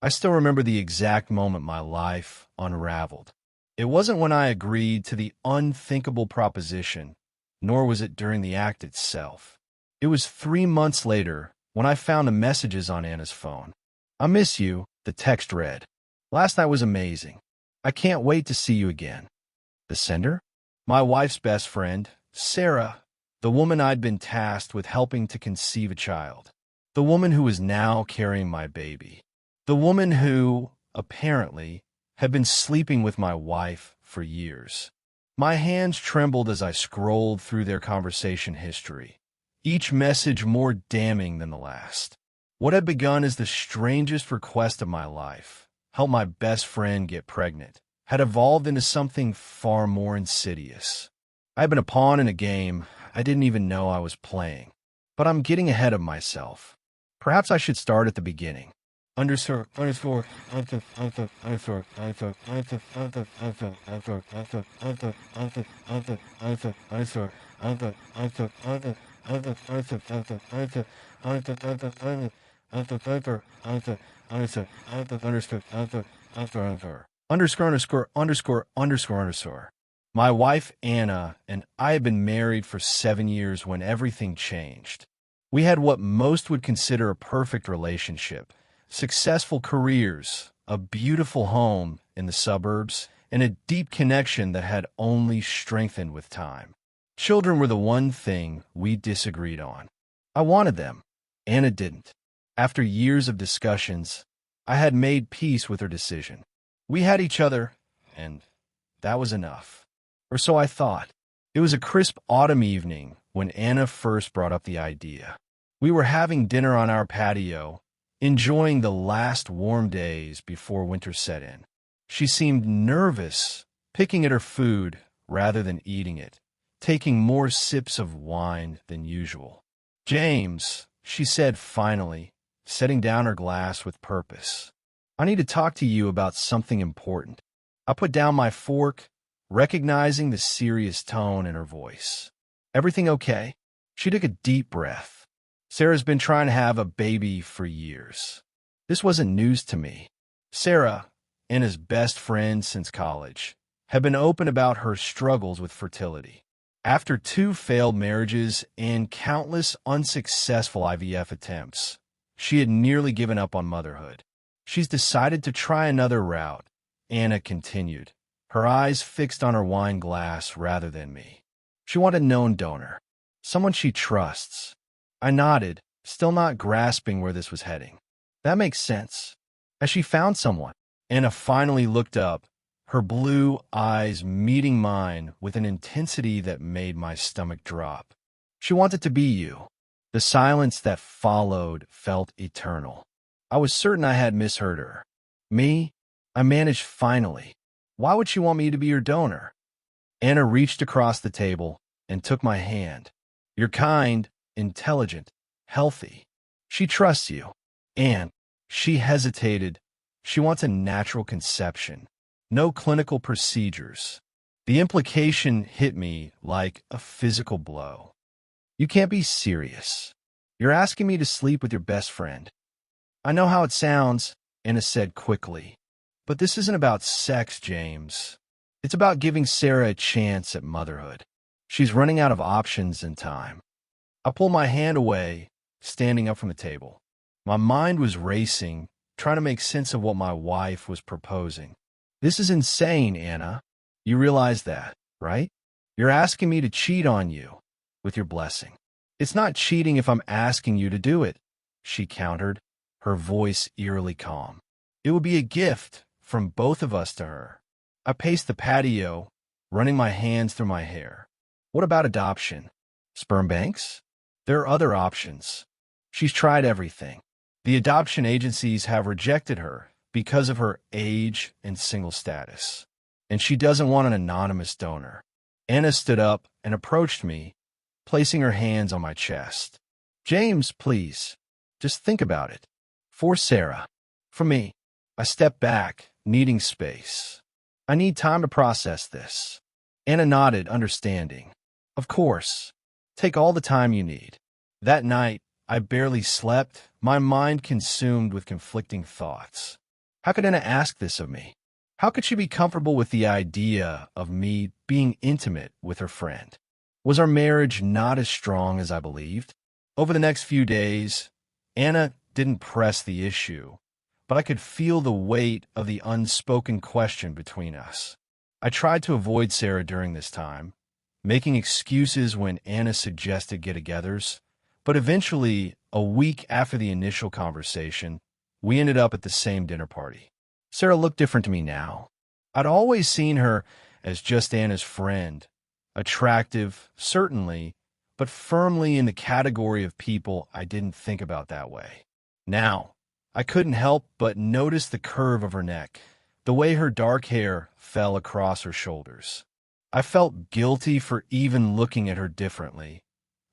I still remember the exact moment my life unraveled. It wasn't when I agreed to the unthinkable proposition, nor was it during the act itself. It was 3 months later when I found the messages on Anna's phone. "I miss you," the text read. "Last night was amazing. I can't wait to see you again." The sender? My wife's best friend, Sarah, the woman I'd been tasked with helping to conceive a child. The woman who was now carrying my baby. The woman who, apparently, had been sleeping with my wife for years. My hands trembled as I scrolled through their conversation history, each message more damning than the last. What had begun as the strangest request of my life, help my best friend get pregnant, had evolved into something far more insidious. I had been a pawn in a game I didn't even know I was playing. But I'm getting ahead of myself. Perhaps I should start at the beginning. Underscore. My wife, Anna, and I had been married for 7 years when everything changed. We had what most would consider a perfect relationship, successful careers, a beautiful home in the suburbs, and a deep connection that had only strengthened with time. Children were the one thing we disagreed on. I wanted them. Anna didn't. After years of discussions, I had made peace with her decision. We had each other, and that was enough. Or so I thought. It was a crisp autumn evening when Anna first brought up the idea. We were having dinner on our patio, enjoying the last warm days before winter set in. She seemed nervous, picking at her food rather than eating it, taking more sips of wine than usual. "James," she said finally, setting down her glass with purpose. "I need to talk to you about something important." I put down my fork, recognizing the serious tone in her voice. "Everything okay?" She took a deep breath. Sarah's been trying to have a baby for years. This wasn't news to me. Sarah, Anna's best friend since college, had been open about her struggles with fertility. After 2 failed marriages and countless unsuccessful IVF attempts, she had nearly given up on motherhood. "She's decided to try another route," Anna continued, her eyes fixed on her wine glass rather than me. "She wanted a known donor, someone she trusts." I nodded, still not grasping where this was heading. "That makes sense. Has she found someone?" Anna finally looked up, her blue eyes meeting mine with an intensity that made my stomach drop. "She wanted to be you." The silence that followed felt eternal. I was certain I had misheard her. "Me?" I managed finally. "Why would she want me to be your donor?" Anna reached across the table and took my hand. "You're kind, intelligent, healthy. She trusts you." And she hesitated. "She wants a natural conception. No clinical procedures." The implication hit me like a physical blow. "You can't be serious. You're asking me to sleep with your best friend." "I know how it sounds," Anna said quickly. "But this isn't about sex, James. It's about giving Sarah a chance at motherhood. She's running out of options and time." I pulled my hand away, standing up from the table. My mind was racing, trying to make sense of what my wife was proposing. "This is insane, Anna. You realize that, right? You're asking me to cheat on you with your blessing." "It's not cheating if I'm asking you to do it," she countered, her voice eerily calm. "It would be a gift from both of us to her." I paced the patio, running my hands through my hair. "What about adoption? Sperm banks? There are other options." She's tried everything. The adoption agencies have rejected her because of her age and single status. And she doesn't want an anonymous donor. Anna stood up and approached me, placing her hands on my chest. "James, please, just think about it. For Sarah. For me." I stepped back, needing space. "I need time to process this." Anna nodded, understanding. "Of course. Take all the time you need." That night, I barely slept, my mind consumed with conflicting thoughts. How could Anna ask this of me? How could she be comfortable with the idea of me being intimate with her friend? Was our marriage not as strong as I believed? Over the next few days, Anna didn't press the issue, but I could feel the weight of the unspoken question between us. I tried to avoid Sarah during this time, making excuses when Anna suggested get-togethers, but eventually, a week after the initial conversation, we ended up at the same dinner party. Sarah looked different to me now. I'd always seen her as just Anna's friend, attractive, certainly, but firmly in the category of people I didn't think about that way. Now, I couldn't help but notice the curve of her neck, the way her dark hair fell across her shoulders. I felt guilty for even looking at her differently,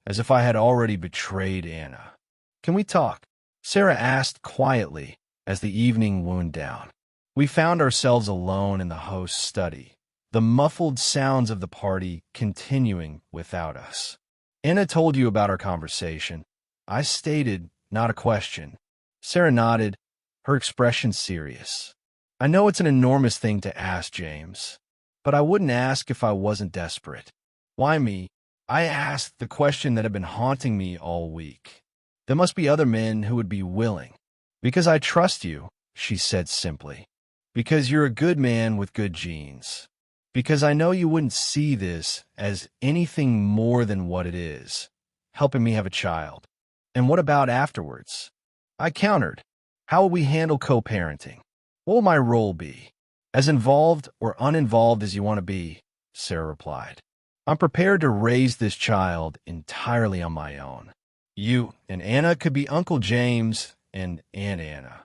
as if I had already betrayed Anna. "Can we talk?" Sarah asked quietly as the evening wound down. We found ourselves alone in the host's study, the muffled sounds of the party continuing without us. "Anna told you about our conversation," I stated, not a question. Sarah nodded, her expression serious. "I know it's an enormous thing to ask, James, but I wouldn't ask if I wasn't desperate." "Why me?" I asked the question that had been haunting me all week. "There must be other men who would be willing." "Because I trust you," she said simply. "Because you're a good man with good genes. Because I know you wouldn't see this as anything more than what it is, helping me have a child." "And what about afterwards?" I countered. "How will we handle co-parenting? What will my role be?" "As involved or uninvolved as you want to be," Sarah replied. "I'm prepared to raise this child entirely on my own. You and Anna could be Uncle James and Aunt Anna,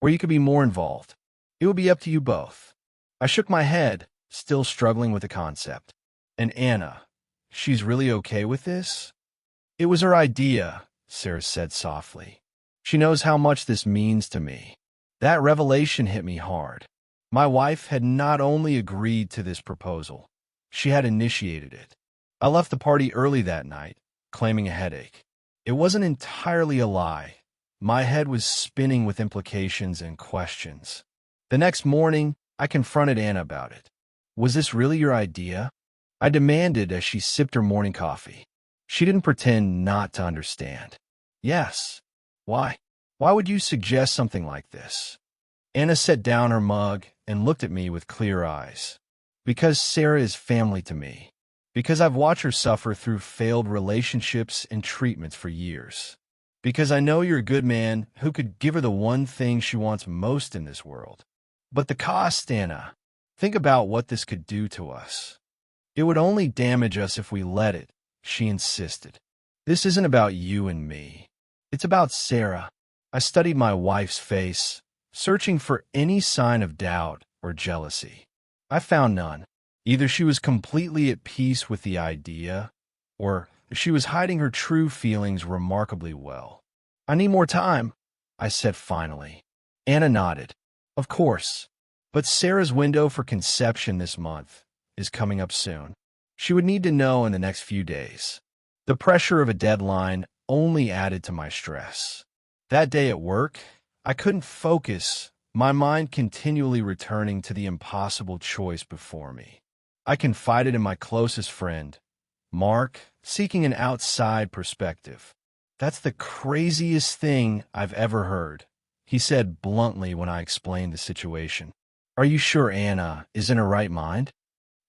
or you could be more involved. It would be up to you both." I shook my head, still struggling with the concept. "And Anna, she's really okay with this?" "It was her idea," Sarah said softly. "She knows how much this means to me." That revelation hit me hard. My wife had not only agreed to this proposal, she had initiated it. I left the party early that night, claiming a headache. It wasn't entirely a lie. My head was spinning with implications and questions. The next morning, I confronted Anna about it. "Was this really your idea?" I demanded as she sipped her morning coffee. She didn't pretend not to understand. "Yes." "Why? Why would you suggest something like this?" Anna set down her mug and looked at me with clear eyes. "Because Sarah is family to me. Because I've watched her suffer through failed relationships and treatments for years. Because I know you're a good man who could give her the one thing she wants most in this world." "But the cost, Anna. Think about what this could do to us." "It would only damage us if we let it," she insisted. "This isn't about you and me. It's about Sarah." I studied my wife's face, searching for any sign of doubt or jealousy. I found none. Either she was completely at peace with the idea, or she was hiding her true feelings remarkably well. "I need more time," I said finally. Anna nodded. "Of course. But Sarah's window for conception this month is coming up soon. She would need to know in the next few days." The pressure of a deadline only added to my stress. That day at work, I couldn't focus, my mind continually returning to the impossible choice before me. I confided in my closest friend, Mark, seeking an outside perspective. "That's the craziest thing I've ever heard," he said bluntly when I explained the situation. "Are you sure Anna is in her right mind?"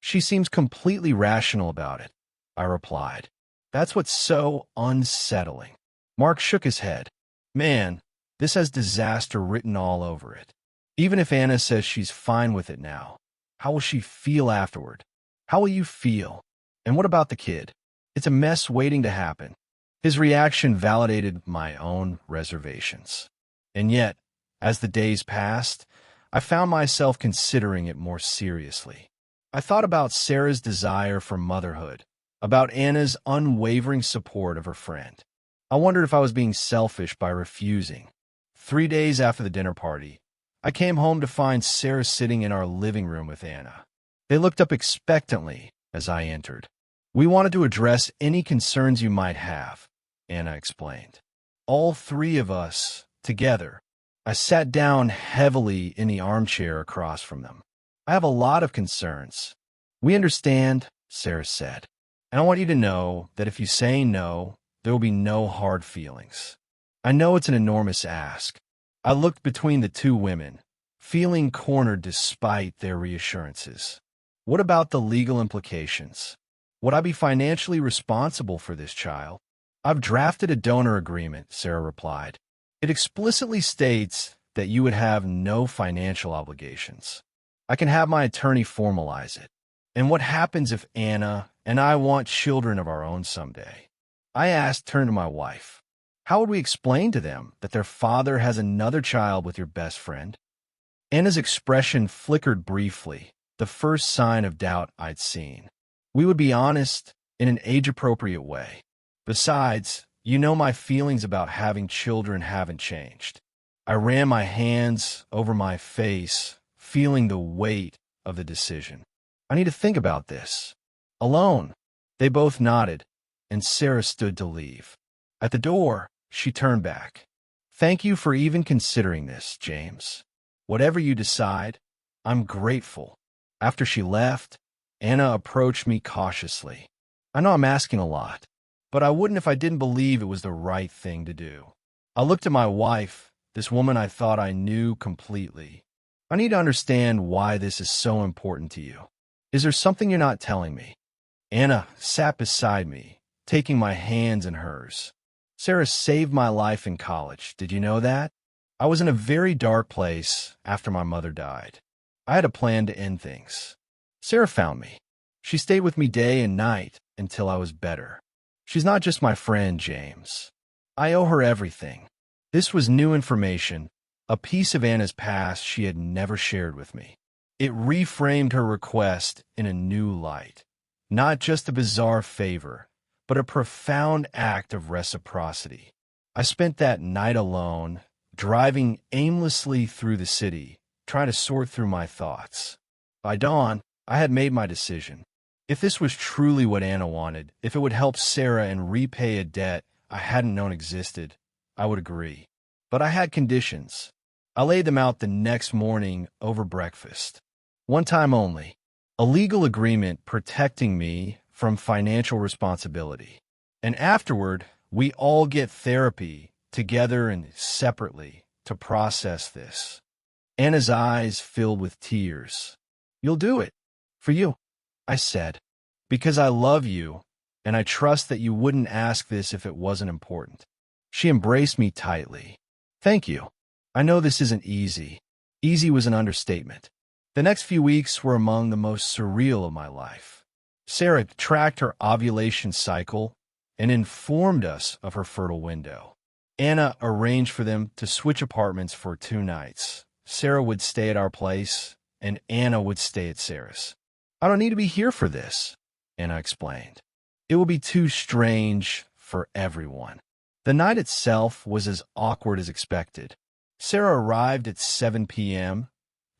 "She seems completely rational about it," I replied. "That's what's so unsettling." Mark shook his head. "Man, this has disaster written all over it. Even if Anna says she's fine with it now, how will she feel afterward? How will you feel? And what about the kid? It's a mess waiting to happen." His reaction validated my own reservations. And yet, as the days passed, I found myself considering it more seriously. I thought about Sarah's desire for motherhood, about Anna's unwavering support of her friend. I wondered if I was being selfish by refusing. 3 days after the dinner party, I came home to find Sarah sitting in our living room with Anna. They looked up expectantly as I entered. "We wanted to address any concerns you might have," Anna explained. "All three of us, together, I sat down heavily in the armchair across from them. I have a lot of concerns. We understand, Sarah said. And I want you to know that if you say no, there will be no hard feelings. I know it's an enormous ask. I looked between the two women, feeling cornered despite their reassurances. What about the legal implications? Would I be financially responsible for this child? I've drafted a donor agreement, Sarah replied. It explicitly states that you would have no financial obligations. I can have my attorney formalize it. And what happens if Anna and I want children of our own someday? I asked, turned to my wife. How would we explain to them that their father has another child with your best friend? Anna's expression flickered briefly, the first sign of doubt I'd seen. We would be honest in an age-appropriate way. Besides, you know my feelings about having children haven't changed. I ran my hands over my face, feeling the weight of the decision. I need to think about this. Alone. They both nodded, and Sarah stood to leave. At the door, she turned back. Thank you for even considering this, James. Whatever you decide, I'm grateful. After she left, Anna approached me cautiously. I know I'm asking a lot, but I wouldn't if I didn't believe it was the right thing to do. I looked at my wife, this woman I thought I knew completely. I need to understand why this is so important to you. Is there something you're not telling me? Anna sat beside me, taking my hands in hers. Sarah saved my life in college. Did you know that? I was in a very dark place after my mother died. I had a plan to end things. Sarah found me. She stayed with me day and night until I was better. She's not just my friend, James. I owe her everything. This was new information, a piece of Anna's past she had never shared with me. It reframed her request in a new light. Not just a bizarre favor, but a profound act of reciprocity. I spent that night alone, driving aimlessly through the city, trying to sort through my thoughts. By dawn, I had made my decision. If this was truly what Anna wanted, if it would help Sarah and repay a debt I hadn't known existed, I would agree. But I had conditions. I laid them out the next morning over breakfast. One time only. A legal agreement protecting me from financial responsibility. And afterward, we all get therapy, together and separately, to process this. Anna's eyes filled with tears. You'll do it. For you, I said. Because I love you, and I trust that you wouldn't ask this if it wasn't important. She embraced me tightly. Thank you. I know this isn't easy. Easy was an understatement. The next few weeks were among the most surreal of my life. Sarah tracked her ovulation cycle and informed us of her fertile window. Anna arranged for them to switch apartments for 2 nights. Sarah would stay at our place, and Anna would stay at Sarah's. I don't need to be here for this, Anna explained. It will be too strange for everyone. The night itself was as awkward as expected. Sarah arrived at 7 p.m.,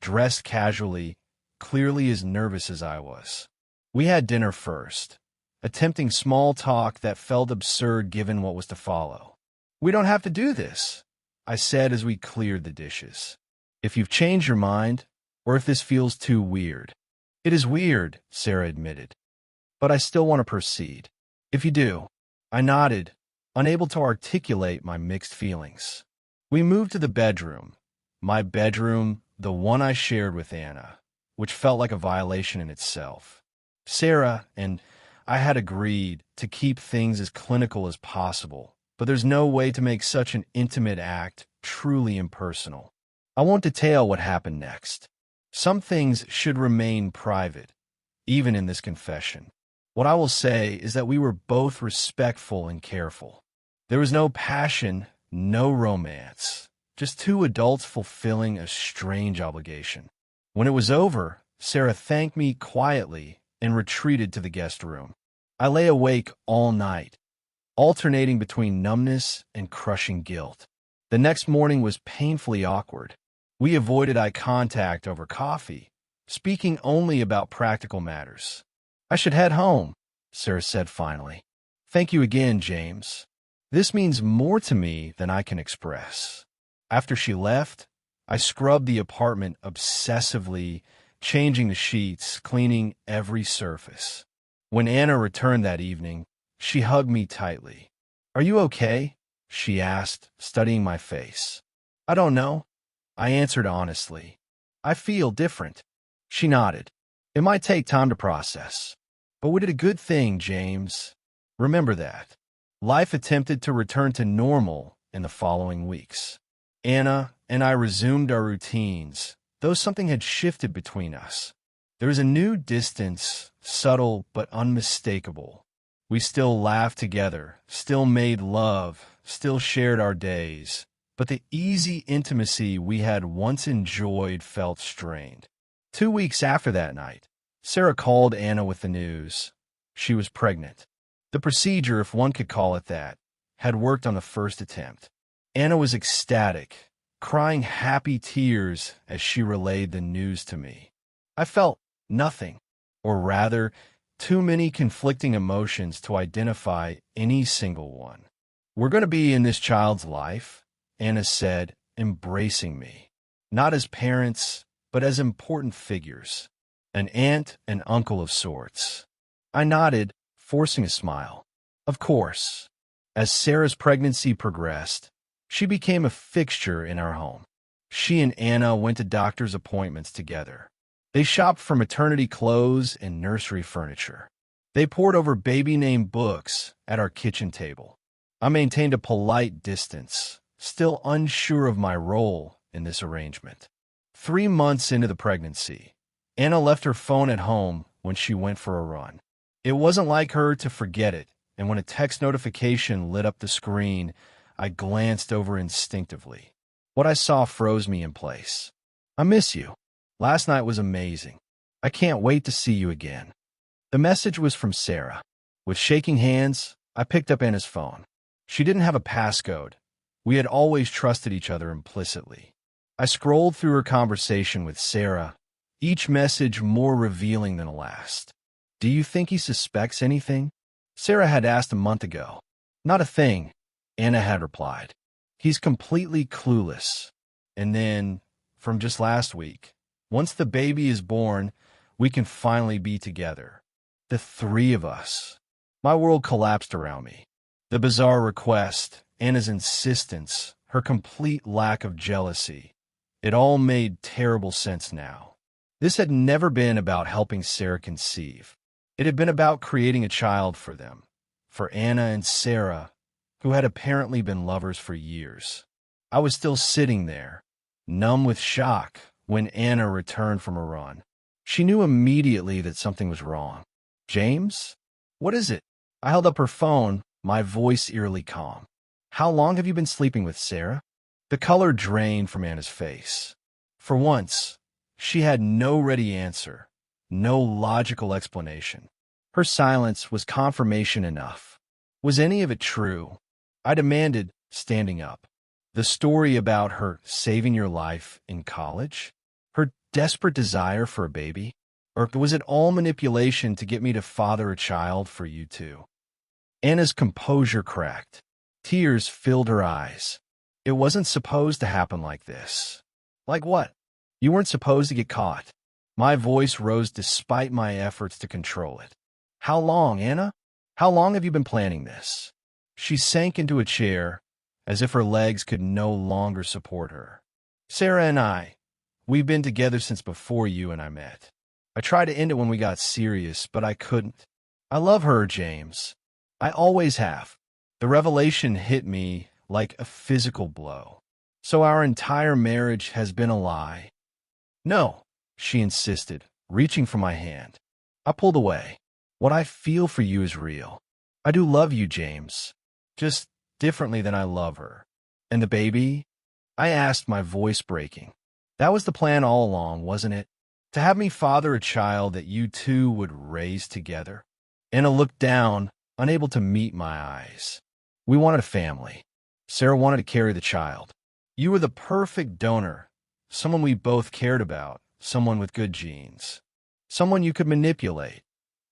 dressed casually, clearly as nervous as I was. We had dinner first, attempting small talk that felt absurd given what was to follow. We don't have to do this, I said as we cleared the dishes. If you've changed your mind, or if this feels too weird. It is weird, Sarah admitted. But I still want to proceed. If you do. I nodded, unable to articulate my mixed feelings. We moved to the bedroom. My bedroom, the one I shared with Anna, which felt like a violation in itself. Sarah and I had agreed to keep things as clinical as possible, but there's no way to make such an intimate act truly impersonal. I won't detail what happened next. Some things should remain private, even in this confession. What I will say is that we were both respectful and careful. There was no passion, no romance, just 2 adults fulfilling a strange obligation. When it was over, Sarah thanked me quietly and retreated to the guest room. I lay awake all night, alternating between numbness and crushing guilt. The next morning was painfully awkward. We avoided eye contact over coffee, speaking only about practical matters. I should head home, Sarah said finally. Thank you again, James. This means more to me than I can express. After she left, I scrubbed the apartment obsessively, changing the sheets, cleaning every surface. When Anna returned that evening, she hugged me tightly. "Are you okay?" she asked, studying my face. "I don't know," I answered honestly. "I feel different." She nodded. "It might take time to process. But we did a good thing, James. Remember that." Life attempted to return to normal in the following weeks. Anna and I resumed our routines, though something had shifted between us. There was a new distance, subtle but unmistakable. We still laughed together, still made love, still shared our days, but the easy intimacy we had once enjoyed felt strained. 2 weeks after that night, Sarah called Anna with the news. She was pregnant. The procedure, if one could call it that, had worked on the first attempt. Anna was ecstatic, crying happy tears as she relayed the news to me. I felt nothing, or rather, too many conflicting emotions to identify any single one. "We're going to be in this child's life," Anna said, embracing me. "Not as parents, but as important figures. An aunt and uncle of sorts." I nodded, forcing a smile. Of course. As Sarah's pregnancy progressed, she became a fixture in our home. She and Anna went to doctor's appointments together. They shopped for maternity clothes and nursery furniture. They pored over baby-name books at our kitchen table. I maintained a polite distance, still unsure of my role in this arrangement. 3 months into the pregnancy, Anna left her phone at home when she went for a run. It wasn't like her to forget it, and when a text notification lit up the screen, I glanced over instinctively. What I saw froze me in place. "I miss you. Last night was amazing. I can't wait to see you again." The message was from Sarah. With shaking hands, I picked up Anna's phone. She didn't have a passcode. We had always trusted each other implicitly. I scrolled through her conversation with Sarah, each message more revealing than the last. "Do you think he suspects anything?" Sarah had asked a month ago. "Not a thing," Anna had replied. "He's completely clueless." And then, from just last week, "Once the baby is born, we can finally be together. The three of us." My world collapsed around me. The bizarre request, Anna's insistence, her complete lack of jealousy. It all made terrible sense now. This had never been about helping Sarah conceive. It had been about creating a child for them, for Anna and Sarah, who had apparently been lovers for years. I was still sitting there, numb with shock, when Anna returned from a run. She knew immediately that something was wrong. "James? What is it?" I held up her phone, my voice eerily calm. "How long have you been sleeping with Sarah?" The color drained from Anna's face. For once, she had no ready answer, no logical explanation. Her silence was confirmation enough. Was any of it true? I demanded, standing up. The story about her saving your life in college? Her desperate desire for a baby? Or was it all manipulation to get me to father a child for you two? Anna's composure cracked. Tears filled her eyes. "It wasn't supposed to happen like this." "Like what?" "You weren't supposed to get caught." My voice rose despite my efforts to control it. "How long, Anna? How long have you been planning this?" She sank into a chair, as if her legs could no longer support her. "Sarah and we've been together since before you and I met. I tried to end it when we got serious, but I couldn't. I love her, James. I always have." The revelation hit me like a physical blow. "So our entire marriage has been a lie?" "No," she insisted, reaching for my hand. I pulled away. "What I feel for you is real. I do love you, James. Just differently than I love her." "And the baby?" I asked, my voice breaking. "That was the plan all along, wasn't it? To have me father a child that you two would raise together?" Anna looked down, unable to meet my eyes. "We wanted a family. Sarah wanted to carry the child. You were the perfect donor, someone we both cared about, someone with good genes. Someone you could manipulate,"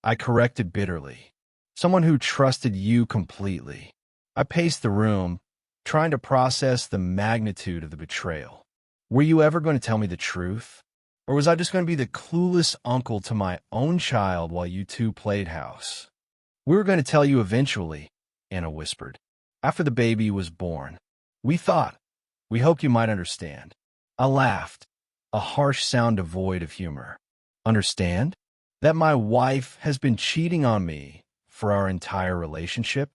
I corrected bitterly. "Someone who trusted you completely." I paced the room, trying to process the magnitude of the betrayal. Were you ever going to tell me the truth? Or was I just going to be the clueless uncle to my own child while you two played house? We were going to tell you eventually, Anna whispered. After the baby was born. We hoped you might understand. I laughed, a harsh sound devoid of humor. Understand? That my wife has been cheating on me for our entire relationship?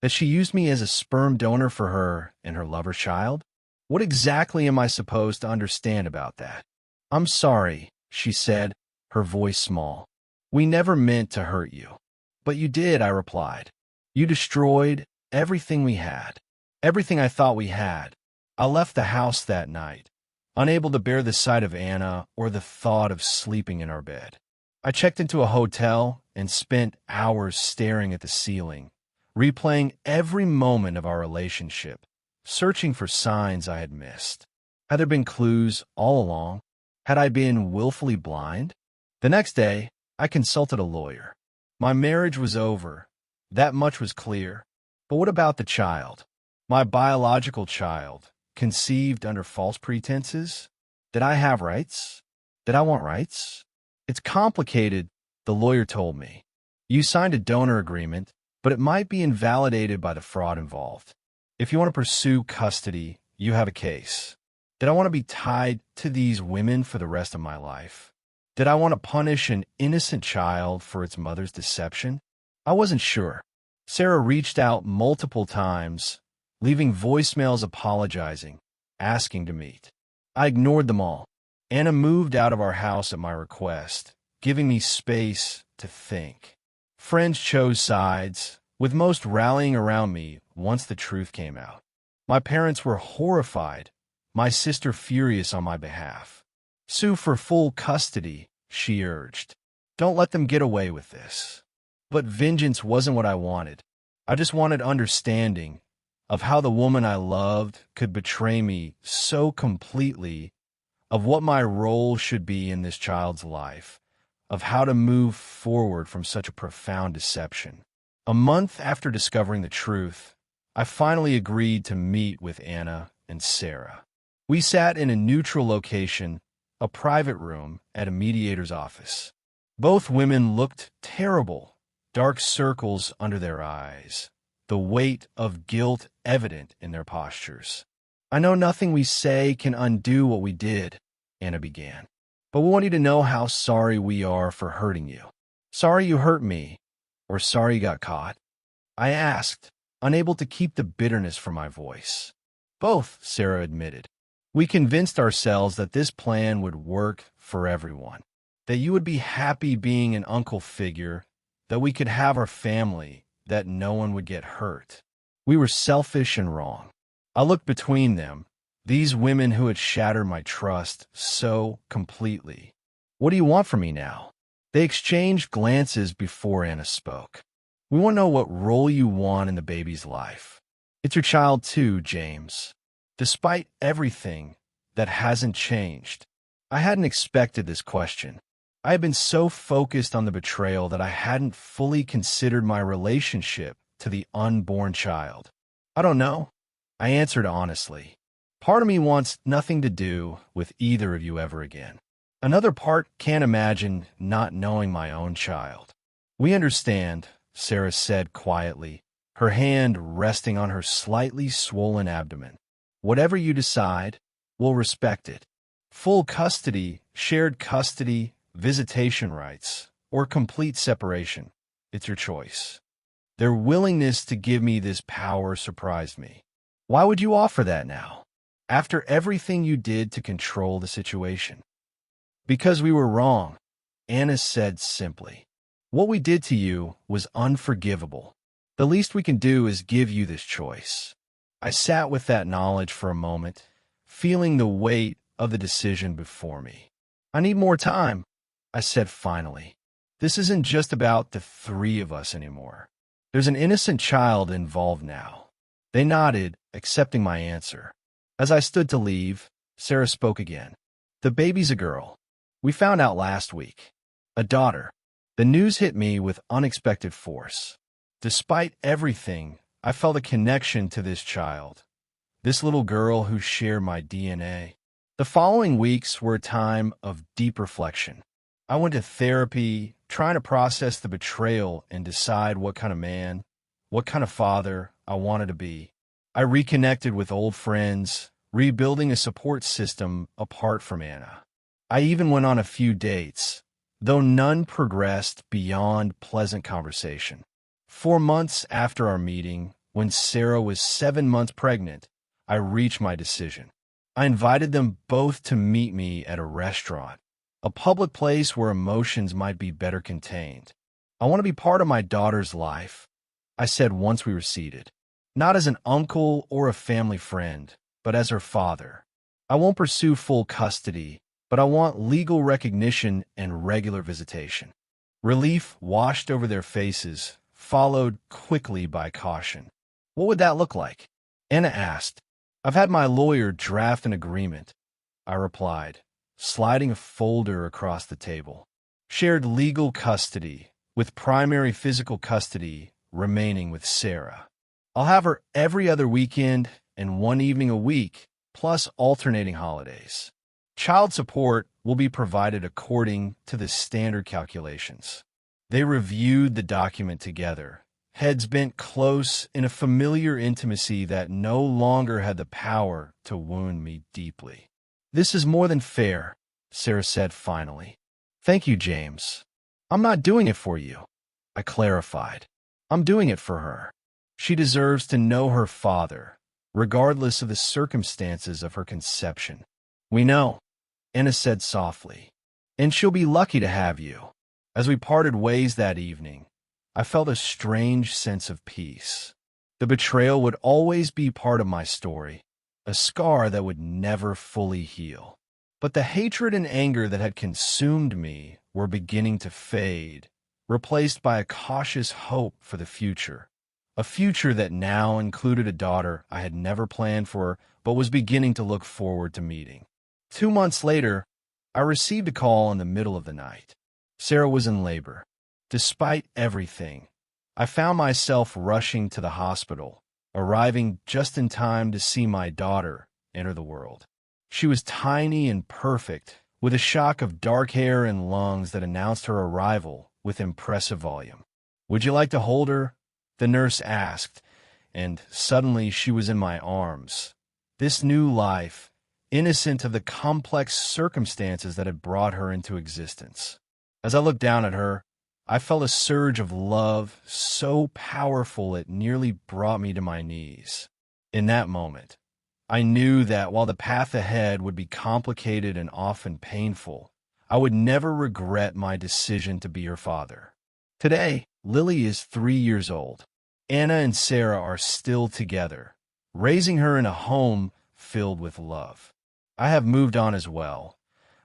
That she used me as a sperm donor for her and her lover's child? What exactly am I supposed to understand about that? I'm sorry, she said, her voice small. We never meant to hurt you. But you did, I replied. You destroyed everything we had, everything I thought we had. I left the house that night, unable to bear the sight of Anna or the thought of sleeping in our bed. I checked into a hotel and spent hours staring at the ceiling, replaying every moment of our relationship, searching for signs I had missed. Had there been clues all along? Had I been willfully blind? The next day, I consulted a lawyer. My marriage was over. That much was clear. But what about the child? My biological child, conceived under false pretenses? Did I have rights? Did I want rights? It's complicated, the lawyer told me. You signed a donor agreement, but it might be invalidated by the fraud involved. If you want to pursue custody, you have a case. Did I want to be tied to these women for the rest of my life? Did I want to punish an innocent child for its mother's deception? I wasn't sure. Sarah reached out multiple times, leaving voicemails apologizing, asking to meet. I ignored them all. Anna moved out of our house at my request, giving me space to think. Friends chose sides, with most rallying around me once the truth came out. My parents were horrified, my sister furious on my behalf. Sue for full custody, she urged. Don't let them get away with this. But vengeance wasn't what I wanted. I just wanted understanding of how the woman I loved could betray me so completely, of what my role should be in this child's life, of how to move forward from such a profound deception. A month after discovering the truth, I finally agreed to meet with Anna and Sarah. We sat in a neutral location, a private room at a mediator's office. Both women looked terrible, dark circles under their eyes, the weight of guilt evident in their postures. I know nothing we say can undo what we did, Anna began. But we want you to know how sorry we are for hurting you. Sorry you hurt me, or sorry you got caught? I asked, unable to keep the bitterness from my voice. Both, Sarah admitted. We convinced ourselves that this plan would work for everyone, that you would be happy being an uncle figure, that we could have our family, that no one would get hurt. We were selfish and wrong. I looked between them, these women who had shattered my trust so completely. What do you want from me now? They exchanged glances before Anna spoke. We want to know what role you want in the baby's life. It's your child too, James. Despite everything, that hasn't changed. I hadn't expected this question. I had been so focused on the betrayal that I hadn't fully considered my relationship to the unborn child. I don't know, I answered honestly. Part of me wants nothing to do with either of you ever again. Another part can't imagine not knowing my own child. We understand, Sarah said quietly, her hand resting on her slightly swollen abdomen. Whatever you decide, we'll respect it. Full custody, shared custody, visitation rights, or complete separation. It's your choice. Their willingness to give me this power surprised me. Why would you offer that now, after everything you did to control the situation? Because we were wrong, Anna said simply. What we did to you was unforgivable. The least we can do is give you this choice. I sat with that knowledge for a moment, feeling the weight of the decision before me. I need more time, I said finally. This isn't just about the three of us anymore. There's an innocent child involved now. They nodded, accepting my answer. As I stood to leave, Sarah spoke again. The baby's a girl. We found out last week. A daughter. The news hit me with unexpected force. Despite everything, I felt a connection to this child, this little girl who shared my DNA. The following weeks were a time of deep reflection. I went to therapy, trying to process the betrayal and decide what kind of man, what kind of father I wanted to be. I reconnected with old friends, rebuilding a support system apart from Anna. I even went on a few dates, though none progressed beyond pleasant conversation. 4 months after our meeting, when Sarah was 7 months pregnant, I reached my decision. I invited them both to meet me at a restaurant, a public place where emotions might be better contained. I want to be part of my daughter's life, I said once we were seated. Not as an uncle or a family friend, but as her father. I won't pursue full custody, but I want legal recognition and regular visitation. Relief washed over their faces, followed quickly by caution. What would that look like? Anna asked. I've had my lawyer draft an agreement, I replied, sliding a folder across the table. Shared legal custody, with primary physical custody remaining with Sarah. I'll have her every other weekend and one evening a week, plus alternating holidays. Child support will be provided according to the standard calculations. They reviewed the document together, heads bent close in a familiar intimacy that no longer had the power to wound me deeply. This is more than fair, Sarah said finally. Thank you, James. I'm not doing it for you, I clarified. I'm doing it for her. She deserves to know her father, regardless of the circumstances of her conception. We know, Anna said softly, and she'll be lucky to have you. As we parted ways that evening, I felt a strange sense of peace. The betrayal would always be part of my story, a scar that would never fully heal. But the hatred and anger that had consumed me were beginning to fade, replaced by a cautious hope for the future. A future that now included a daughter I had never planned for, but was beginning to look forward to meeting. 2 months later, I received a call in the middle of the night. Sarah was in labor. Despite everything, I found myself rushing to the hospital, arriving just in time to see my daughter enter the world. She was tiny and perfect, with a shock of dark hair and lungs that announced her arrival with impressive volume. Would you like to hold her? The nurse asked, and suddenly she was in my arms. This new life, innocent of the complex circumstances that had brought her into existence. As I looked down at her, I felt a surge of love so powerful it nearly brought me to my knees. In that moment, I knew that while the path ahead would be complicated and often painful, I would never regret my decision to be her father. Today, Lily is 3 years old. Anna and Sarah are still together, raising her in a home filled with love. I have moved on as well,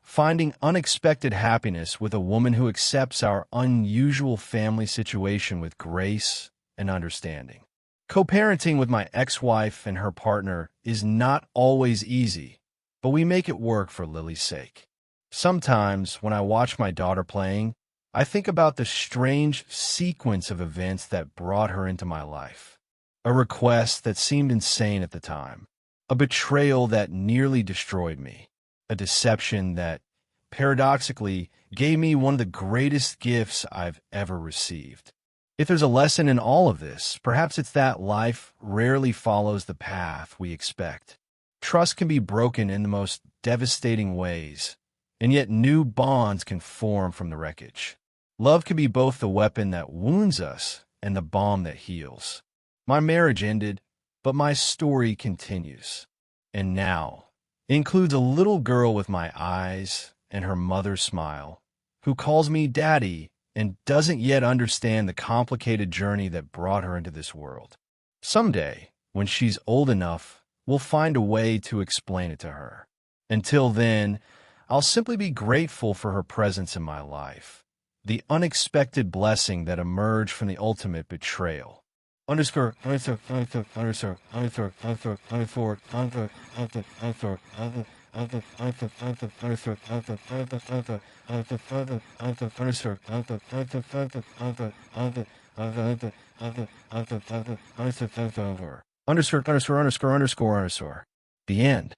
finding unexpected happiness with a woman who accepts our unusual family situation with grace and understanding. Co-parenting with my ex-wife and her partner is not always easy, but we make it work for Lily's sake. Sometimes, when I watch my daughter playing, I think about the strange sequence of events that brought her into my life. A request that seemed insane at the time. A betrayal that nearly destroyed me. A deception that, paradoxically, gave me one of the greatest gifts I've ever received. If there's a lesson in all of this, perhaps it's that life rarely follows the path we expect. Trust can be broken in the most devastating ways, and yet new bonds can form from the wreckage. Love can be both the weapon that wounds us and the balm that heals. My marriage ended, but my story continues. And now, it includes a little girl with my eyes and her mother's smile, who calls me Daddy and doesn't yet understand the complicated journey that brought her into this world. Someday, when she's old enough, we'll find a way to explain it to her. Until then, I'll simply be grateful for her presence in my life, the unexpected blessing that emerged from the ultimate betrayal. Underscore, underscore, underscore, underscore, underscore. The end.